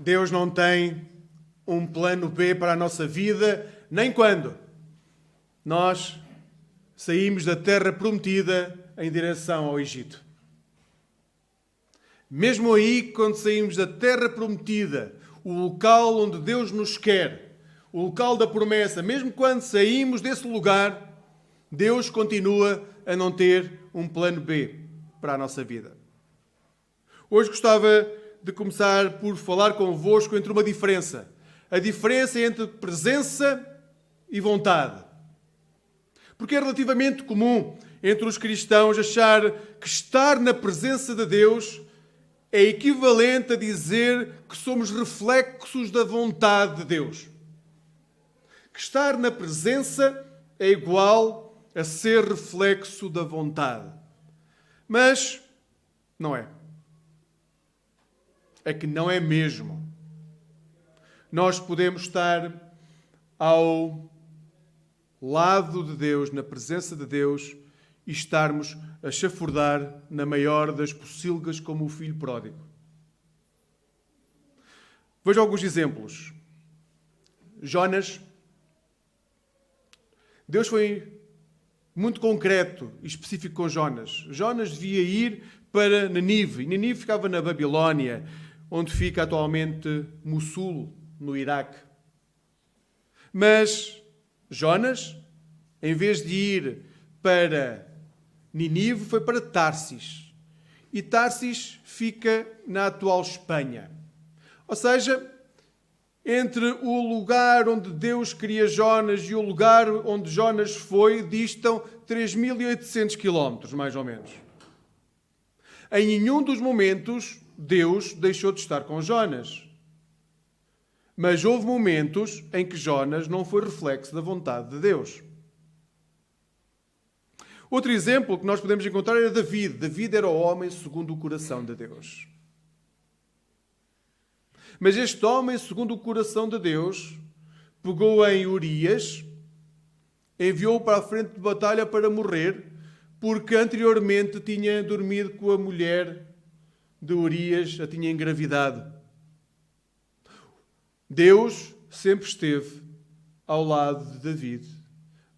Deus não tem um plano B para a nossa vida, nem quando nós saímos da terra prometida em direção ao Egito. Mesmo aí, quando saímos da terra prometida, o local onde Deus nos quer, o local da promessa, mesmo quando saímos desse lugar, Deus continua a não ter um plano B para a nossa vida. Hoje gostava de começar por falar convosco entre uma diferença. A diferença entre presença e vontade. Porque é relativamente comum entre os cristãos achar que estar na presença de Deus é equivalente a dizer que somos reflexos da vontade de Deus. Que estar na presença é igual a ser reflexo da vontade. Mas não é. É que não é mesmo. Nós podemos estar ao lado de Deus, na presença de Deus, e estarmos a chafurdar na maior das pocilgas como o filho pródigo. Veja alguns exemplos. Jonas. Deus foi muito concreto e específico com Jonas. Jonas devia ir para Nínive. E Nínive ficava na Babilónia, onde fica atualmente Mossul, no Iraque. Mas Jonas, em vez de ir para Nínive, foi para Tarsis. E Tarsis fica na atual Espanha. Ou seja, entre o lugar onde Deus cria Jonas e o lugar onde Jonas foi, distam 3.800 quilómetros, mais ou menos. Em nenhum dos momentos, Deus deixou de estar com Jonas. Mas houve momentos em que Jonas não foi reflexo da vontade de Deus. Outro exemplo que nós podemos encontrar era David. David era o homem segundo o coração de Deus. Mas este homem, segundo o coração de Deus, pegou em Urias, enviou-o para a frente de batalha para morrer, porque anteriormente tinha dormido com a mulher de Urias, a tinha engravidado. Deus sempre esteve ao lado de David,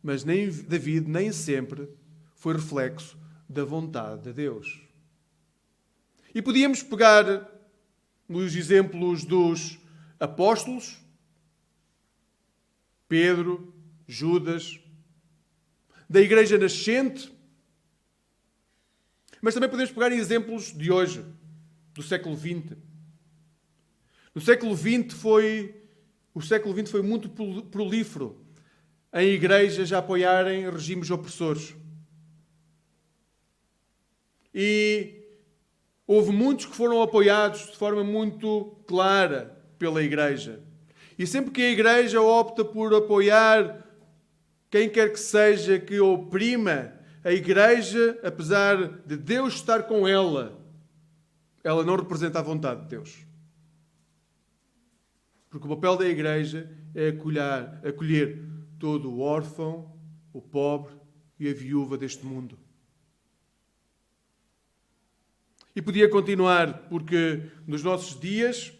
mas David nem sempre foi reflexo da vontade de Deus. E podíamos pegar nos exemplos dos apóstolos, Pedro, Judas, da igreja nascente, mas também podemos pegar em exemplos de hoje, do século XX. O século XX foi muito prolífero em igrejas a apoiarem regimes opressores. E houve muitos que foram apoiados de forma muito clara pela igreja. E sempre que a igreja opta por apoiar quem quer que seja que oprima a igreja, apesar de Deus estar com ela, ela não representa a vontade de Deus. Porque o papel da igreja é acolher todo o órfão, o pobre e a viúva deste mundo. E podia continuar, porque nos nossos dias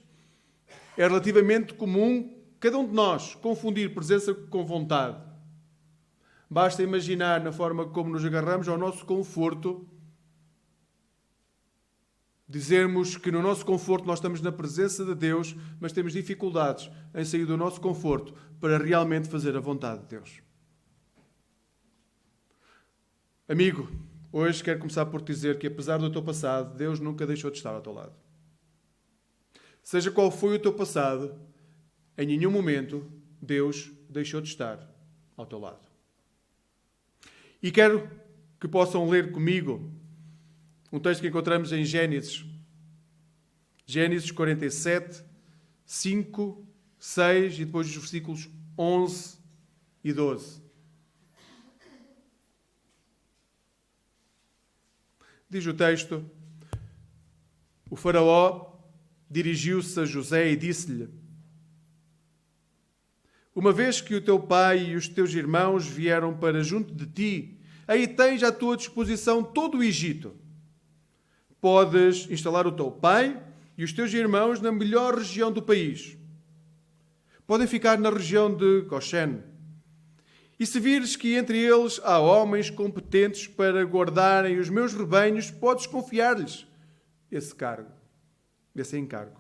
é relativamente comum cada um de nós confundir presença com vontade. Basta imaginar na forma como nos agarramos ao nosso conforto, dizermos que no nosso conforto nós estamos na presença de Deus, mas temos dificuldades em sair do nosso conforto para realmente fazer a vontade de Deus. Amigo, hoje quero começar por te dizer que apesar do teu passado, Deus nunca deixou de estar ao teu lado. Seja qual foi o teu passado, em nenhum momento Deus deixou de estar ao teu lado. E quero que possam ler comigo um texto que encontramos em Gênesis. Gênesis 47, 5, 6 e depois os versículos 11 e 12. Diz o texto: o faraó dirigiu-se a José e disse-lhe: uma vez que o teu pai e os teus irmãos vieram para junto de ti, aí tens à tua disposição todo o Egito. Podes instalar o teu pai e os teus irmãos na melhor região do país. Podem ficar na região de Goshen. E se vires que entre eles há homens competentes para guardarem os meus rebanhos, podes confiar-lhes esse encargo.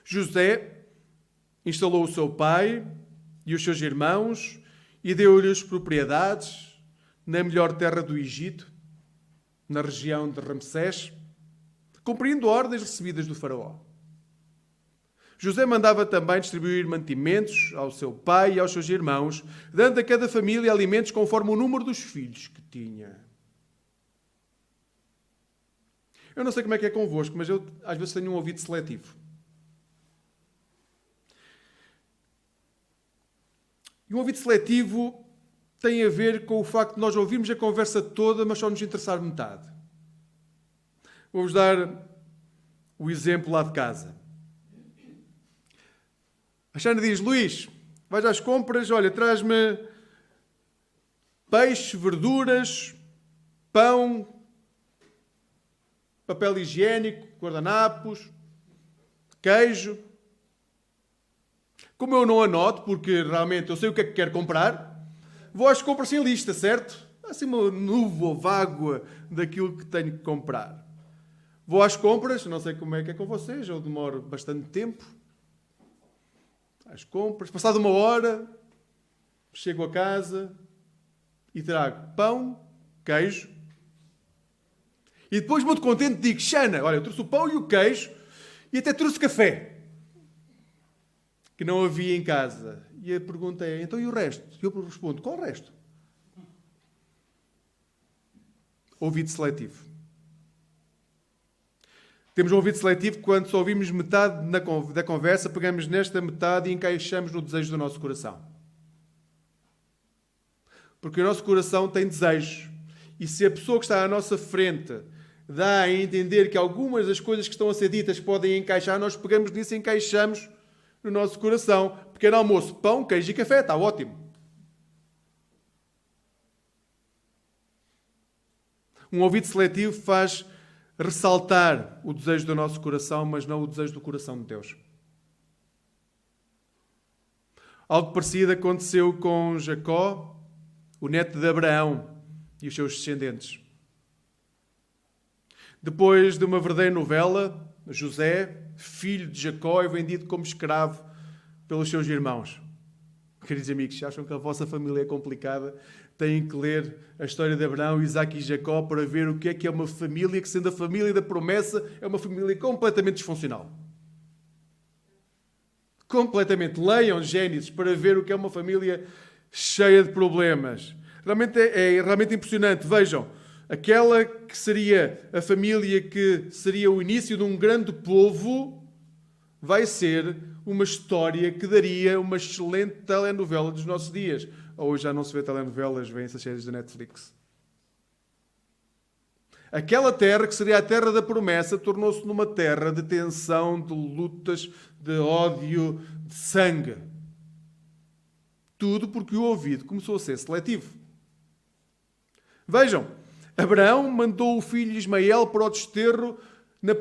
José instalou o seu pai e os seus irmãos e deu-lhes propriedades na melhor terra do Egito, na região de Ramsés, cumprindo ordens recebidas do faraó. José mandava também distribuir mantimentos ao seu pai e aos seus irmãos, dando a cada família alimentos conforme o número dos filhos que tinha. Eu não sei como é que é convosco, mas eu às vezes tenho um ouvido seletivo. E um ouvido seletivo tem a ver com o facto de nós ouvirmos a conversa toda, mas só nos interessar metade. Vou-vos dar o exemplo lá de casa. A Xana diz: Luís, vais às compras, olha, traz-me peixe, verduras, pão, papel higiênico, guardanapos, queijo. Como eu não anoto, porque realmente eu sei o que é que quero comprar, vou às compras sem lista, certo? Assim uma nuvem vaga daquilo que tenho que comprar. Vou às compras, não sei como é que é com vocês, eu demoro bastante tempo. Às compras, passada uma hora, chego a casa e trago pão, queijo. E depois, muito contente, digo: Xana, olha, eu trouxe o pão e o queijo e até trouxe café, que não havia em casa. E a pergunta é: então e o resto? E eu respondo: qual o resto? Ouvido seletivo. Temos um ouvido seletivo quando só ouvimos metade da conversa, pegamos nesta metade e encaixamos no desejo do nosso coração. Porque o nosso coração tem desejos. E se a pessoa que está à nossa frente dá a entender que algumas das coisas que estão a ser ditas podem encaixar, nós pegamos nisso e encaixamos no nosso coração. Pequeno almoço, pão, queijo e café, está ótimo. Um ouvido seletivo faz ressaltar o desejo do nosso coração, mas não o desejo do coração de Deus. Algo parecido aconteceu com Jacó, o neto de Abraão e os seus descendentes. Depois de uma verdadeira novela, José, filho de Jacó, é vendido como escravo pelos seus irmãos. Queridos amigos, se acham que a vossa família é complicada, têm que ler a história de Abraão, Isaque e Jacó para ver o que é uma família que, sendo a família da promessa, é uma família completamente disfuncional. Completamente. Leiam Gênesis para ver o que é uma família cheia de problemas. Realmente é realmente impressionante. Vejam, aquela que seria a família que seria o início de um grande povo, vai ser uma história que daria uma excelente telenovela dos nossos dias. Hoje já não se vê telenovelas, vêm essas séries da Netflix. Aquela terra que seria a terra da promessa tornou-se numa terra de tensão, de lutas, de ódio, de sangue. Tudo porque o ouvido começou a ser seletivo. Vejam, Abraão mandou o filho Ismael para o desterro na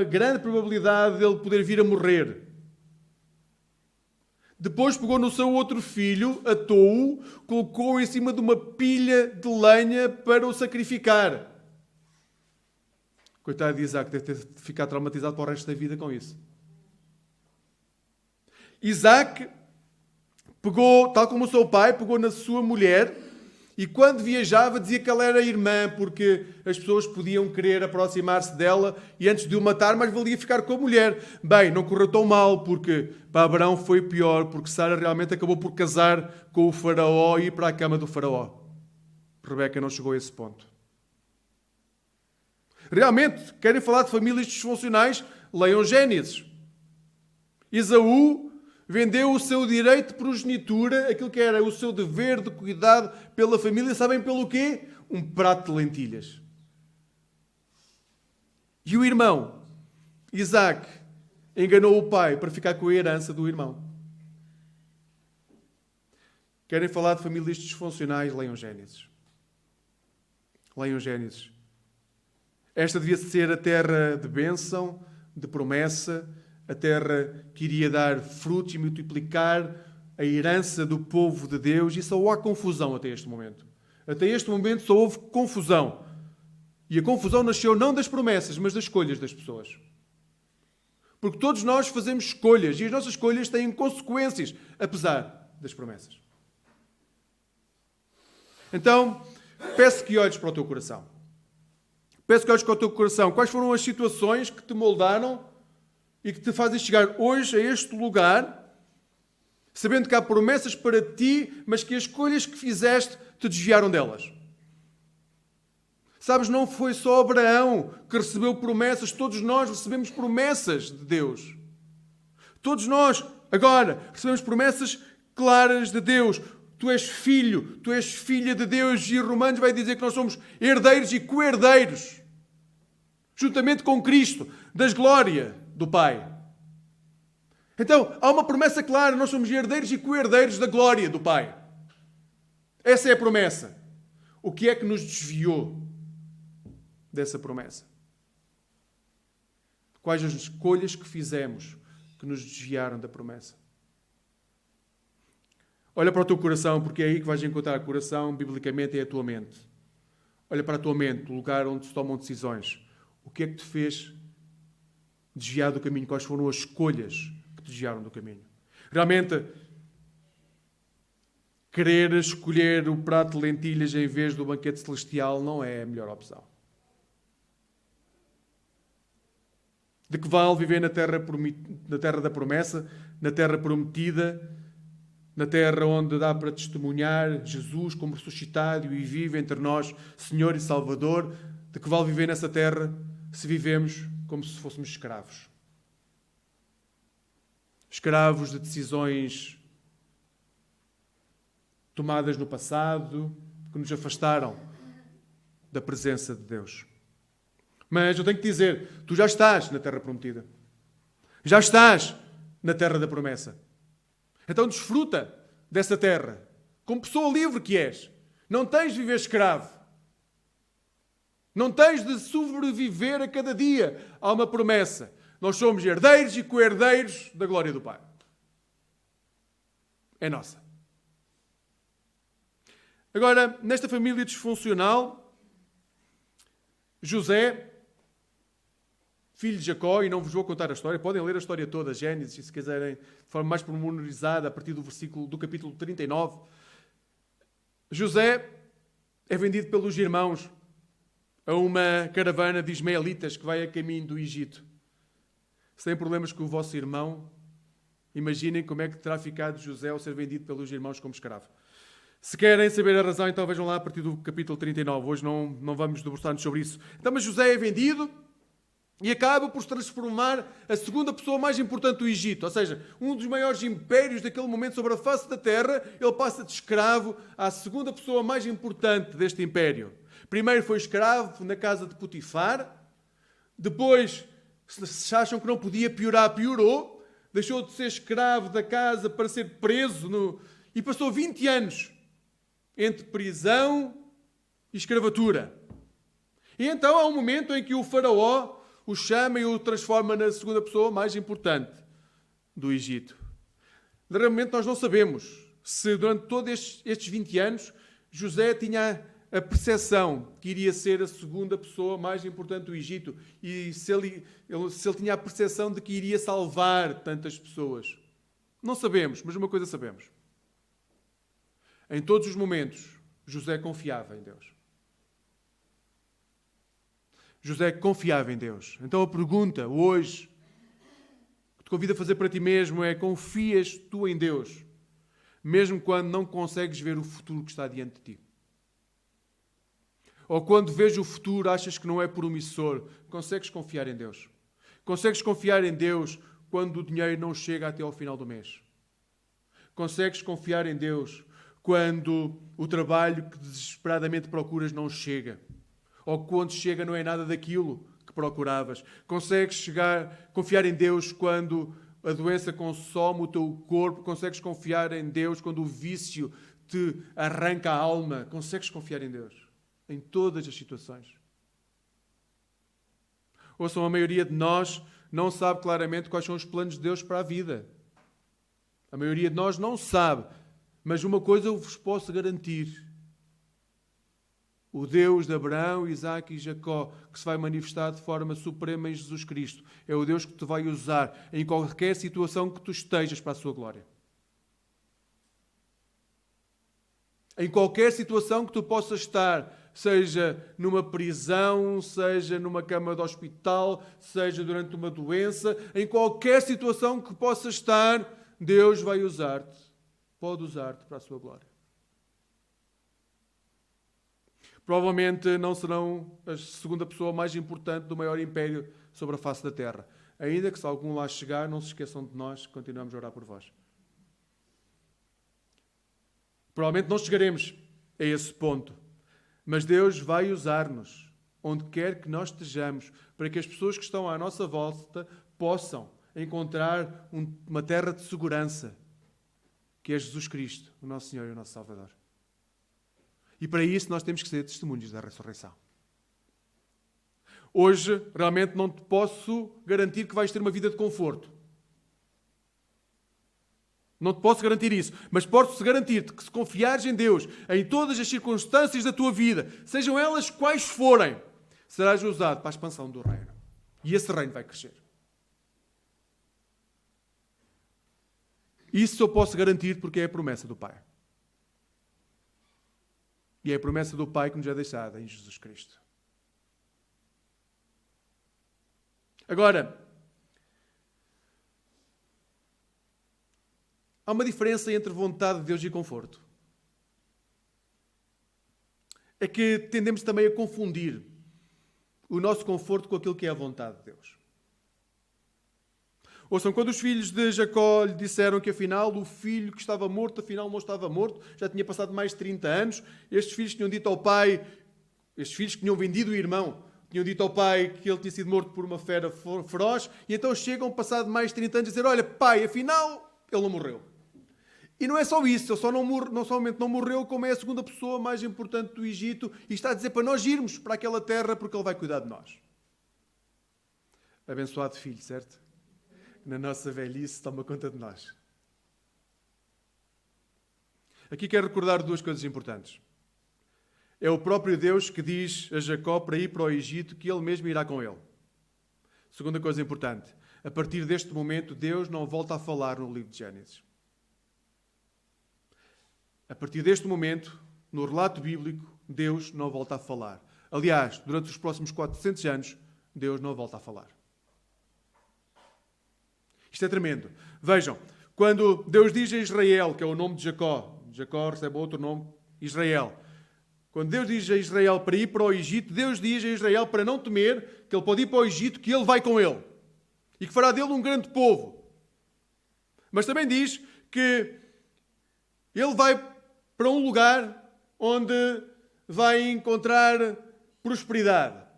grande probabilidade de ele poder vir a morrer. Depois pegou no seu outro filho, atou-o, colocou-o em cima de uma pilha de lenha para o sacrificar. Coitado de Isaac, deve ter ficado traumatizado para o resto da vida com isso. Isaac pegou, tal como o seu pai, pegou na sua mulher e quando viajava dizia que ela era irmã, porque as pessoas podiam querer aproximar-se dela e antes de o matar, mais valia ficar com a mulher. Bem, não correu tão mal, porque para Abraão foi pior, porque Sara realmente acabou por casar com o faraó e ir para a cama do faraó. Rebeca não chegou a esse ponto. Realmente, querem falar de famílias disfuncionais? Leiam Gênesis. Esaú vendeu o seu direito de progenitura, aquilo que era o seu dever de cuidado pela família, sabem pelo quê? Um prato de lentilhas. E o irmão, Isaac, enganou o pai para ficar com a herança do irmão. Querem falar de famílias disfuncionais? Leiam Gênesis. Leiam Gênesis. Esta devia ser a terra de bênção, de promessa, a terra que iria dar frutos e multiplicar a herança do povo de Deus. E só há confusão até este momento. Até este momento só houve confusão. E a confusão nasceu não das promessas, mas das escolhas das pessoas. Porque todos nós fazemos escolhas e as nossas escolhas têm consequências, apesar das promessas. Então, peço que olhes para o teu coração. Peço que olhes para o teu coração. Quais foram as situações que te moldaram e que te fazem chegar hoje a este lugar, sabendo que há promessas para ti, mas que as escolhas que fizeste te desviaram delas. Sabes, não foi só Abraão que recebeu promessas, todos nós recebemos promessas de Deus. Todos nós, agora, recebemos promessas claras de Deus. Tu és filho, tu és filha de Deus, e Romanos vai dizer que nós somos herdeiros e co-herdeiros, juntamente com Cristo, das glórias do Pai. Então, há uma promessa clara, nós somos herdeiros e co-herdeiros da glória do Pai. Essa é a promessa. O que é que nos desviou dessa promessa? Quais as escolhas que fizemos que nos desviaram da promessa? Olha para o teu coração, porque é aí que vais encontrar o coração, biblicamente, é a tua mente. Olha para a tua mente, o lugar onde se tomam decisões. O que é que te fez desviar do caminho? Quais foram as escolhas que te desviaram do caminho? Realmente, querer escolher o prato de lentilhas em vez do banquete celestial não é a melhor opção. De que vale viver na terra da promessa, na terra prometida, na terra onde dá para testemunhar Jesus como ressuscitado e vive entre nós, Senhor e Salvador? De que vale viver nessa terra se vivemos como se fôssemos escravos? Escravos de decisões tomadas no passado, que nos afastaram da presença de Deus. Mas eu tenho que dizer, tu já estás na terra prometida. Já estás na terra da promessa. Então desfruta dessa terra, como pessoa livre que és. Não tens de viver escravo. Não tens de sobreviver a cada dia. Há uma promessa. Nós somos herdeiros e co-herdeiros da glória do Pai. É nossa. Agora, nesta família disfuncional, José, filho de Jacó, e não vos vou contar a história, podem ler a história toda, Gênesis, se quiserem, de forma mais pormenorizada, a partir do capítulo 39. José é vendido pelos irmãos a uma caravana de ismaelitas que vai a caminho do Egito. Se têm problemas com o vosso irmão, imaginem como é que terá ficado José ao ser vendido pelos irmãos como escravo. Se querem saber a razão, então vejam lá a partir do capítulo 39. Hoje não vamos debruçar-nos sobre isso. Então, mas José é vendido e acaba por se transformar a segunda pessoa mais importante do Egito. Ou seja, um dos maiores impérios daquele momento sobre a face da terra, ele passa de escravo à segunda pessoa mais importante deste império. Primeiro foi escravo na casa de Potifar. Depois, se acham que não podia piorar, piorou. Deixou de ser escravo da casa para ser preso e passou 20 anos entre prisão e escravatura. E então há um momento em que o faraó o chama e o transforma na segunda pessoa mais importante do Egito. Realmente nós não sabemos se durante todos estes 20 anos José tinha a percepção que iria ser a segunda pessoa mais importante do Egito e se ele tinha a percepção de que iria salvar tantas pessoas. Não sabemos, mas uma coisa sabemos. Em todos os momentos, José confiava em Deus. José confiava em Deus. Então a pergunta hoje que te convido a fazer para ti mesmo é: confias tu em Deus, mesmo quando não consegues ver o futuro que está diante de ti? Ou quando vês o futuro achas que não é promissor, consegues confiar em Deus? Consegues confiar em Deus quando o dinheiro não chega até ao final do mês? Consegues confiar em Deus quando o trabalho que desesperadamente procuras não chega? Ou quando chega não é nada daquilo que procuravas? Consegues confiar em Deus quando a doença consome o teu corpo? Consegues confiar em Deus quando o vício te arranca a alma? Consegues confiar em Deus em todas as situações? Ouçam, a maioria de nós não sabe claramente quais são os planos de Deus para a vida. A maioria de nós não sabe. Mas uma coisa eu vos posso garantir. O Deus de Abraão, Isaque e Jacó, que se vai manifestar de forma suprema em Jesus Cristo, é o Deus que te vai usar em qualquer situação que tu estejas para a sua glória. Em qualquer situação que tu possas estar, seja numa prisão, seja numa cama de hospital, seja durante uma doença, em qualquer situação que possas estar, Deus vai usar-te, pode usar-te para a sua glória. Provavelmente não serão a segunda pessoa mais importante do maior império sobre a face da terra. Ainda que se algum lá chegar, não se esqueçam de nós, continuamos a orar por vós. Provavelmente não chegaremos a esse ponto, mas Deus vai usar-nos, onde quer que nós estejamos, para que as pessoas que estão à nossa volta possam encontrar uma terra de segurança, que é Jesus Cristo, o nosso Senhor e o nosso Salvador. E para isso nós temos que ser testemunhos da ressurreição. Hoje, realmente não te posso garantir que vais ter uma vida de conforto. Não te posso garantir isso, mas posso garantir-te que se confiares em Deus, em todas as circunstâncias da tua vida, sejam elas quais forem, serás usado para a expansão do reino. E esse reino vai crescer. Isso eu posso garantir porque é a promessa do Pai. E é a promessa do Pai que nos é deixada em Jesus Cristo. Agora, há uma diferença entre vontade de Deus e conforto. É que tendemos também a confundir o nosso conforto com aquilo que é a vontade de Deus. Ouçam, quando os filhos de Jacó lhe disseram que afinal o filho que estava morto, afinal não estava morto, já tinha passado mais de 30 anos, estes filhos tinham dito ao pai, estes filhos que tinham vendido o irmão, tinham dito ao pai que ele tinha sido morto por uma fera feroz, e então chegam, passado mais de 30 anos, a dizer, olha pai, afinal ele não morreu. E não é só isso, ele não somente não morreu, como é a segunda pessoa mais importante do Egito, e está a dizer para nós irmos para aquela terra porque ele vai cuidar de nós. Abençoado filho, certo? Na nossa velhice toma conta de nós. Aqui quero recordar duas coisas importantes. É o próprio Deus que diz a Jacó para ir para o Egito que ele mesmo irá com ele. Segunda coisa importante. A partir deste momento, Deus não volta a falar no livro de Gênesis. A partir deste momento, no relato bíblico, Deus não volta a falar. Aliás, durante os próximos 400 anos, Deus não volta a falar. Isto é tremendo. Vejam, quando Deus diz a Israel, que é o nome de Jacó, Jacó recebe outro nome, Israel. Quando Deus diz a Israel para ir para o Egito, Deus diz a Israel para não temer, que ele pode ir para o Egito, que ele vai com ele. E que fará dele um grande povo. Mas também diz que ele vai para um lugar onde vai encontrar prosperidade.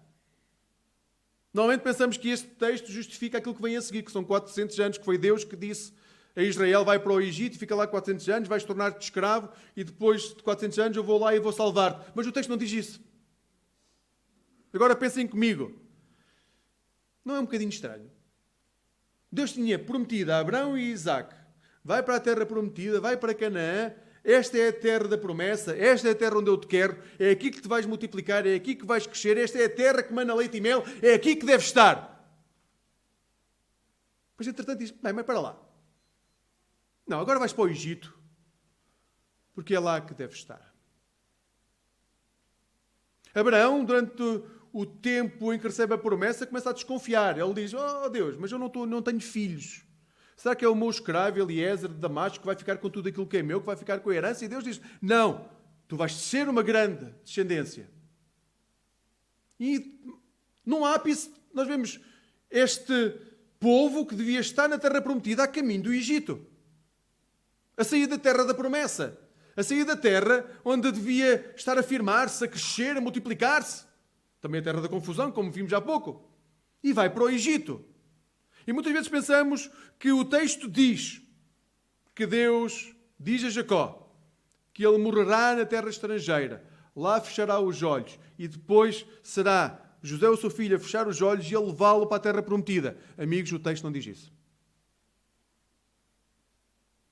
Normalmente pensamos que este texto justifica aquilo que vem a seguir, que são 400 anos, que foi Deus que disse a Israel, vai para o Egito, fica lá 400 anos, vais tornar-te escravo e depois de 400 anos eu vou lá e vou salvar-te. Mas o texto não diz isso. Agora pensem comigo. Não é um bocadinho estranho? Deus tinha prometido a Abraão e Isaque, vai para a terra prometida, vai para Canaã, esta é a terra da promessa, esta é a terra onde eu te quero, é aqui que te vais multiplicar, é aqui que vais crescer, esta é a terra que mana leite e mel, é aqui que deves estar. Mas entretanto diz, bem, mas para lá. Não, agora vais para o Egito, porque é lá que deves estar. Abraão, durante o tempo em que recebe a promessa, começa a desconfiar. Ele diz, oh Deus, mas eu não tenho filhos. Será que é o meu escravo Eliezer de Damasco que vai ficar com tudo aquilo que é meu, que vai ficar com a herança? E Deus diz, não, tu vais ser uma grande descendência. E num ápice nós vemos este povo que devia estar na terra prometida a caminho do Egito. A sair da terra da promessa. A sair da terra onde devia estar a firmar-se, a crescer, a multiplicar-se. Também a terra da confusão, como vimos há pouco. E vai para o Egito. E muitas vezes pensamos que o texto diz que Deus diz a Jacó que ele morrerá na terra estrangeira, lá fechará os olhos e depois será José, o seu filho, a fechar os olhos e a levá-lo para a terra prometida. Amigos, o texto não diz isso.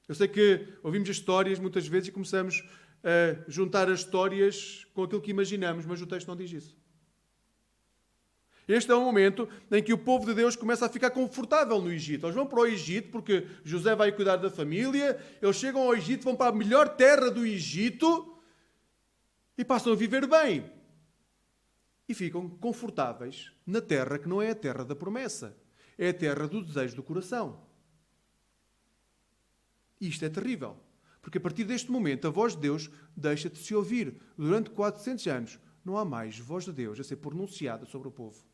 Eu sei que ouvimos as histórias muitas vezes e começamos a juntar as histórias com aquilo que imaginamos, mas o texto não diz isso. Este é o momento em que o povo de Deus começa a ficar confortável no Egito. Eles vão para o Egito porque José vai cuidar da família, eles chegam ao Egito, vão para a melhor terra do Egito e passam a viver bem. E ficam confortáveis na terra que não é a terra da promessa, é a terra do desejo do coração. E isto é terrível, porque a partir deste momento a voz de Deus deixa de se ouvir. Durante 400 anos não há mais voz de Deus a ser pronunciada sobre o povo.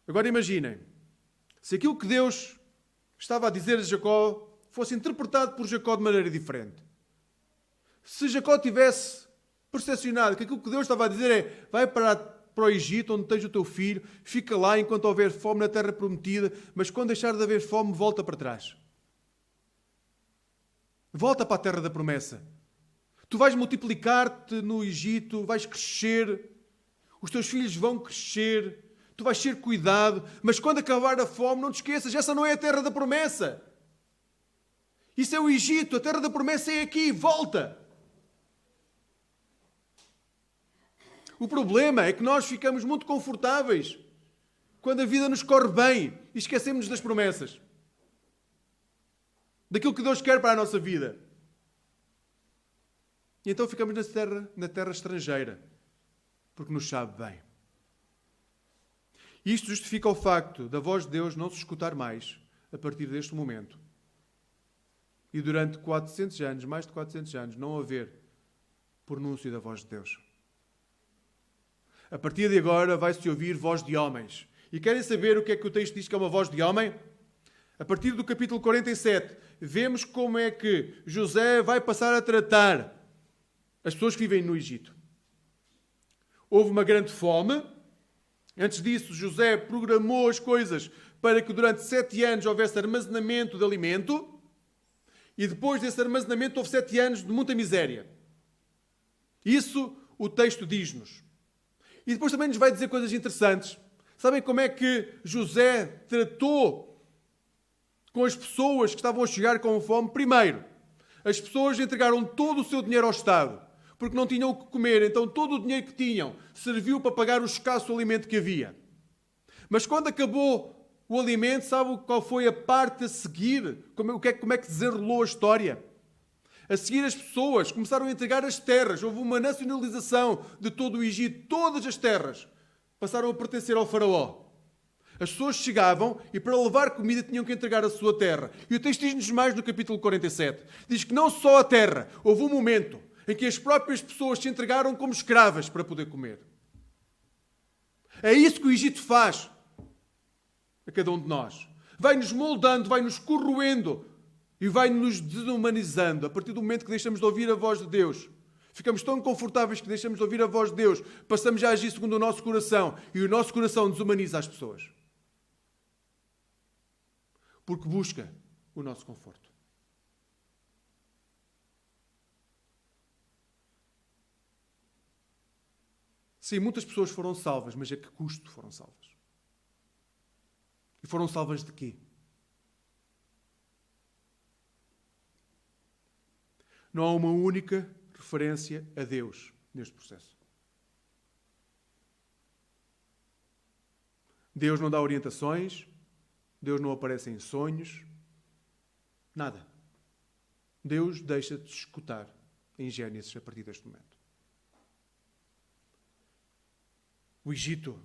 Agora imaginem, se aquilo que Deus estava a dizer a Jacó fosse interpretado por Jacó de maneira diferente. Se Jacó tivesse percepcionado que aquilo que Deus estava a dizer é: vai para o Egito, onde tens o teu filho, fica lá enquanto houver fome na terra prometida, mas quando deixar de haver fome, volta para trás. Volta para a terra da promessa. Tu vais multiplicar-te no Egito, vais crescer, os teus filhos vão crescer, tu vais ser cuidado, mas quando acabar a fome, não te esqueças, essa não é a terra da promessa. Isso é o Egito, a terra da promessa é aqui, volta. O problema é que nós ficamos muito confortáveis quando a vida nos corre bem e esquecemos das promessas. Daquilo que Deus quer para a nossa vida. E então ficamos na terra estrangeira, porque nos sabe bem. Isto justifica o facto da voz de Deus não se escutar mais a partir deste momento. E durante 400 anos, mais de 400 anos, não haver pronúncio da voz de Deus. A partir de agora vai-se ouvir voz de homens. E querem saber o que é que o texto diz que é uma voz de homem? A partir do capítulo 47, vemos como é que José vai passar a tratar as pessoas que vivem no Egito. Houve uma grande fome. Antes disso, José programou as coisas para que durante 7 anos houvesse armazenamento de alimento. E depois desse armazenamento houve 7 anos de muita miséria. Isso o texto diz-nos. E depois também nos vai dizer coisas interessantes. Sabem como é que José tratou com as pessoas que estavam a chegar com fome? Primeiro, as pessoas entregaram todo o seu dinheiro ao Estado, porque não tinham o que comer, então todo o dinheiro que tinham serviu para pagar o escasso alimento que havia. Mas quando acabou o alimento, sabe qual foi a parte a seguir? Como é que desenrolou a história? A seguir, as pessoas começaram a entregar as terras. Houve uma nacionalização de todo o Egito. Todas as terras passaram a pertencer ao faraó. As pessoas chegavam e para levar comida tinham que entregar a sua terra. E o texto diz-nos mais no capítulo 47. Diz que não só a terra, houve um momento em que as próprias pessoas se entregaram como escravas para poder comer. É isso que o Egito faz a cada um de nós. Vai-nos moldando, vai-nos corroendo e vai-nos desumanizando a partir do momento que deixamos de ouvir a voz de Deus. Ficamos tão confortáveis que deixamos de ouvir a voz de Deus, passamos a agir segundo o nosso coração e o nosso coração desumaniza as pessoas. Porque busca o nosso conforto. Sim, muitas pessoas foram salvas, mas a que custo foram salvas? E foram salvas de quê? Não há uma única referência a Deus neste processo. Deus não dá orientações, Deus não aparece em sonhos, nada. Deus deixa de escutar em Gênesis a partir deste momento. O Egito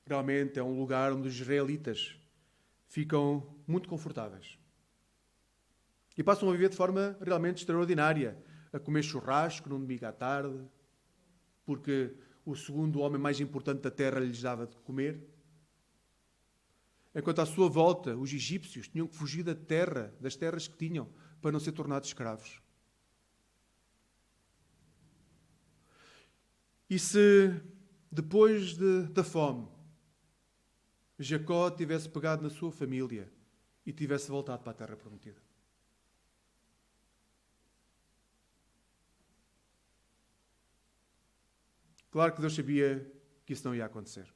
realmente é um lugar onde os israelitas ficam muito confortáveis. E passam a viver de forma realmente extraordinária, a comer churrasco num domingo à tarde, porque o segundo homem mais importante da terra lhes dava de comer. Enquanto à sua volta, os egípcios tinham que fugir da terra, das terras que tinham, para não ser tornados escravos. E se depois da fome, Jacó tivesse pegado na sua família e tivesse voltado para a terra prometida? Claro que Deus sabia que isso não ia acontecer.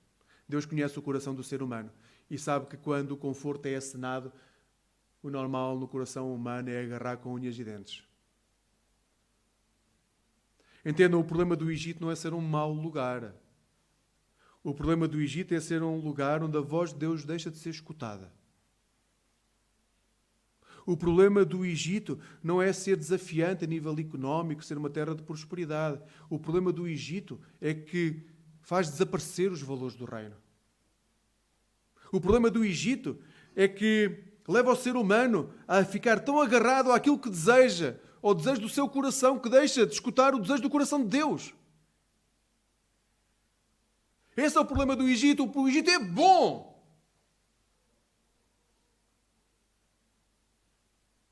Deus conhece o coração do ser humano e sabe que quando o conforto é acenado, o normal no coração humano é agarrar com unhas e dentes. Entendam, o problema do Egito não é ser um mau lugar. O problema do Egito é ser um lugar onde a voz de Deus deixa de ser escutada. O problema do Egito não é ser desafiante a nível económico, ser uma terra de prosperidade. O problema do Egito é que faz desaparecer os valores do reino. O problema do Egito é que leva o ser humano a ficar tão agarrado àquilo que deseja, ao desejo do seu coração, que deixa de escutar o desejo do coração de Deus. Esse é o problema do Egito. O Egito é bom,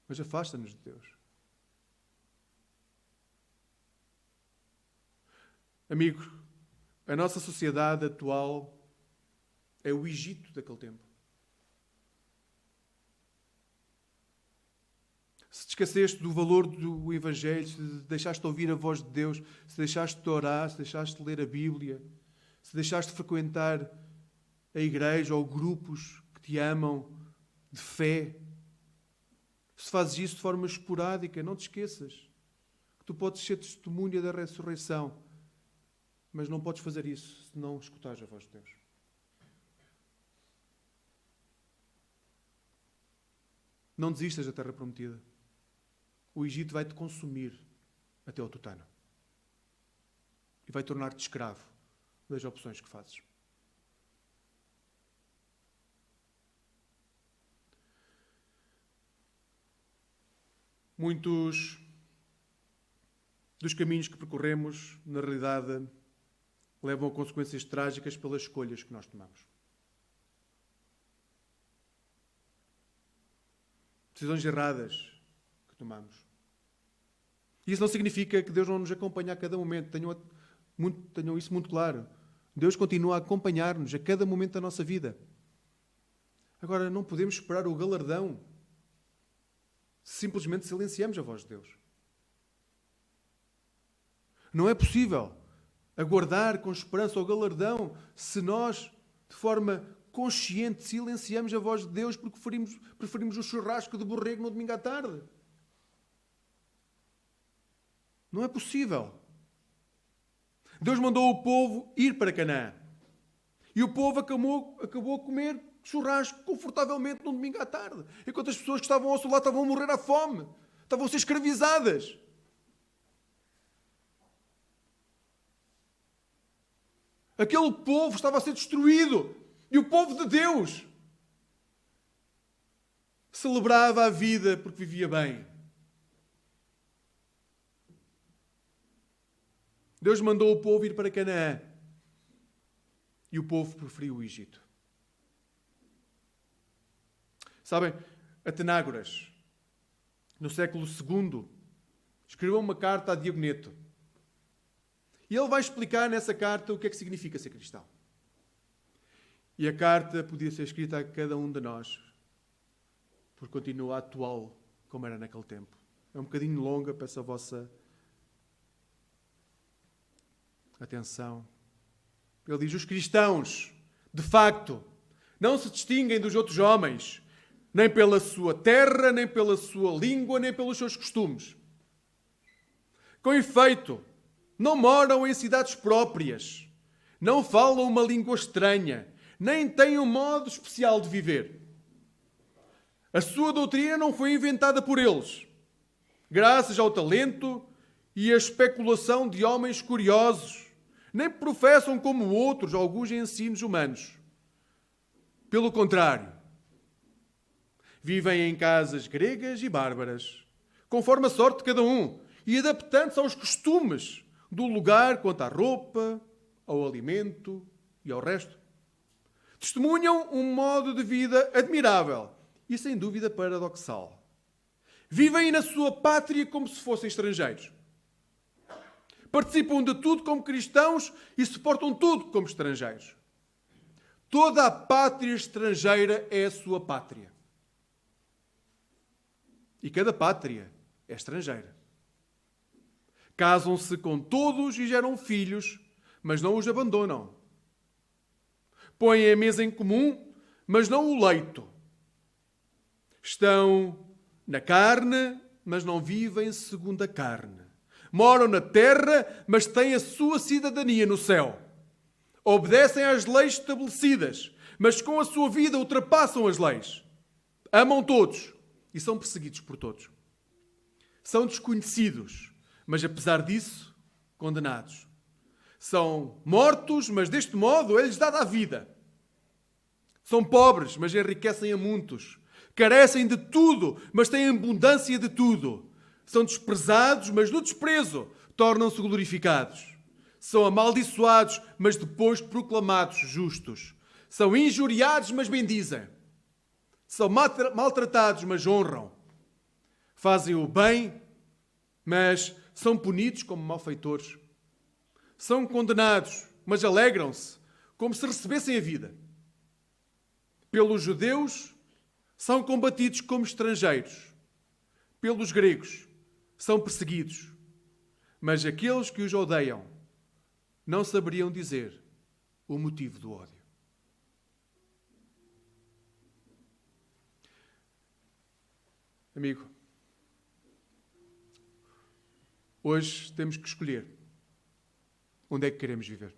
mas afasta-nos de Deus. Amigo, a nossa sociedade atual é o Egito daquele tempo. Se te esqueceste do valor do Evangelho, se deixaste de ouvir a voz de Deus, se deixaste de orar, se deixaste de ler a Bíblia, se deixaste de frequentar a igreja ou grupos que te amam de fé, se fazes isso de forma esporádica, não te esqueças que tu podes ser testemunha da ressurreição, mas não podes fazer isso se não escutares a voz de Deus. Não desistas da terra prometida. O Egito vai-te consumir até ao tutano. E vai tornar-te escravo das opções que fazes. Muitos dos caminhos que percorremos, na realidade, levam a consequências trágicas pelas escolhas que nós tomamos. Decisões erradas que tomamos. Isso não significa que Deus não nos acompanha a cada momento. Tenham isso muito claro. Deus continua a acompanhar-nos a cada momento da nossa vida. Agora, não podemos esperar o galardão se simplesmente silenciamos a voz de Deus. Não é possível aguardar com esperança o galardão se nós, de forma consciente, silenciamos a voz de Deus porque preferimos o churrasco de borrego no domingo à tarde. Não é possível. Deus mandou o povo ir para Canaã. E o povo acabou a comer churrasco confortavelmente no domingo à tarde. Enquanto as pessoas que estavam ao seu lado estavam a morrer à fome. Estavam a ser escravizadas. Aquele povo estava a ser destruído. E o povo de Deus celebrava a vida porque vivia bem. Deus mandou o povo ir para Canaã. E o povo preferiu o Egito. Sabem, Atenágoras, no século II, escreveu uma carta a Diogneto. E ele vai explicar nessa carta o que é que significa ser cristão. E a carta podia ser escrita a cada um de nós, porque continua atual como era naquele tempo. É um bocadinho longa, peço a vossa atenção. Ele diz: os cristãos, de facto, não se distinguem dos outros homens, nem pela sua terra, nem pela sua língua, nem pelos seus costumes. Com efeito, não moram em cidades próprias, não falam uma língua estranha, nem têm um modo especial de viver. A sua doutrina não foi inventada por eles, graças ao talento e à especulação de homens curiosos, nem professam como outros alguns ensinos humanos. Pelo contrário, vivem em casas gregas e bárbaras, conforme a sorte de cada um, e adaptando-se aos costumes do lugar quanto à roupa, ao alimento e ao resto. Testemunham um modo de vida admirável e, sem dúvida, paradoxal. Vivem na sua pátria como se fossem estrangeiros. Participam de tudo como cristãos e suportam tudo como estrangeiros. Toda a pátria estrangeira é a sua pátria. E cada pátria é estrangeira. Casam-se com todos e geram filhos, mas não os abandonam. Põem a mesa em comum, mas não o leito. Estão na carne, mas não vivem segundo a carne. Moram na terra, mas têm a sua cidadania no céu. Obedecem às leis estabelecidas, mas com a sua vida ultrapassam as leis. Amam todos e são perseguidos por todos. São desconhecidos, mas apesar disso, condenados. São mortos, mas deste modo é-lhes dada a vida. São pobres, mas enriquecem a muitos. Carecem de tudo, mas têm abundância de tudo. São desprezados, mas no desprezo tornam-se glorificados. São amaldiçoados, mas depois proclamados justos. São injuriados, mas bendizem. São maltratados, mas honram. Fazem o bem, mas são punidos como malfeitores. São condenados, mas alegram-se, como se recebessem a vida. Pelos judeus, são combatidos como estrangeiros. Pelos gregos, são perseguidos. Mas aqueles que os odeiam não saberiam dizer o motivo do ódio. Amigo, hoje temos que escolher onde é que queremos viver.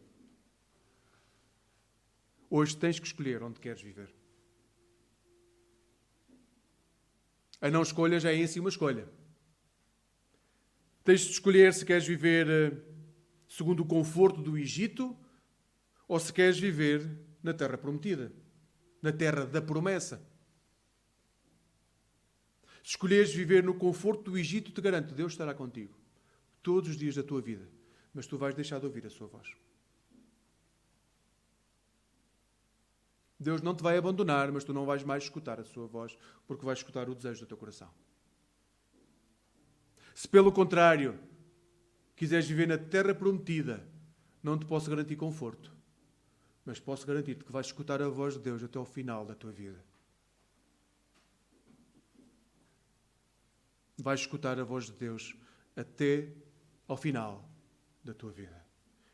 Hoje tens que escolher onde queres viver. A não escolha já é em si uma escolha. Tens de escolher se queres viver segundo o conforto do Egito ou se queres viver na terra prometida, na terra da promessa. Se escolheres viver no conforto do Egito, te garanto, Deus estará contigo todos os dias da tua vida, mas tu vais deixar de ouvir a sua voz. Deus não te vai abandonar, mas tu não vais mais escutar a sua voz, porque vais escutar o desejo do teu coração. Se, pelo contrário, quiseres viver na terra prometida, não te posso garantir conforto, mas posso garantir-te que vais escutar a voz de Deus até ao final da tua vida. Vais escutar a voz de Deus até ao final da tua vida.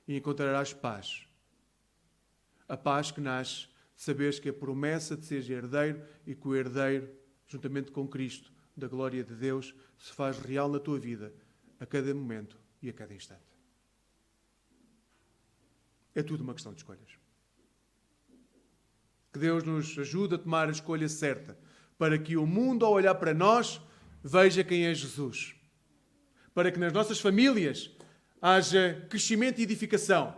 E encontrarás paz. A paz que nasce de saberes que a promessa de seres herdeiro e que o herdeiro, juntamente com Cristo, da glória de Deus, se faz real na tua vida a cada momento e a cada instante. É tudo uma questão de escolhas. Que Deus nos ajude a tomar a escolha certa para que o mundo, ao olhar para nós, veja quem é Jesus. Para que nas nossas famílias haja crescimento e edificação.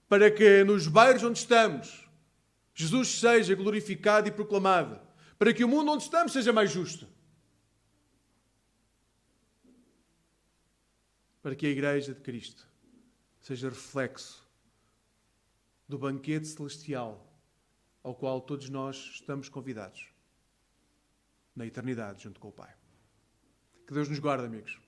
Para que nos bairros onde estamos, Jesus seja glorificado e proclamado. Para que o mundo onde estamos seja mais justo. Para que a Igreja de Cristo seja reflexo do banquete celestial ao qual todos nós estamos convidados na eternidade junto com o Pai. Que Deus nos guarde, amigos.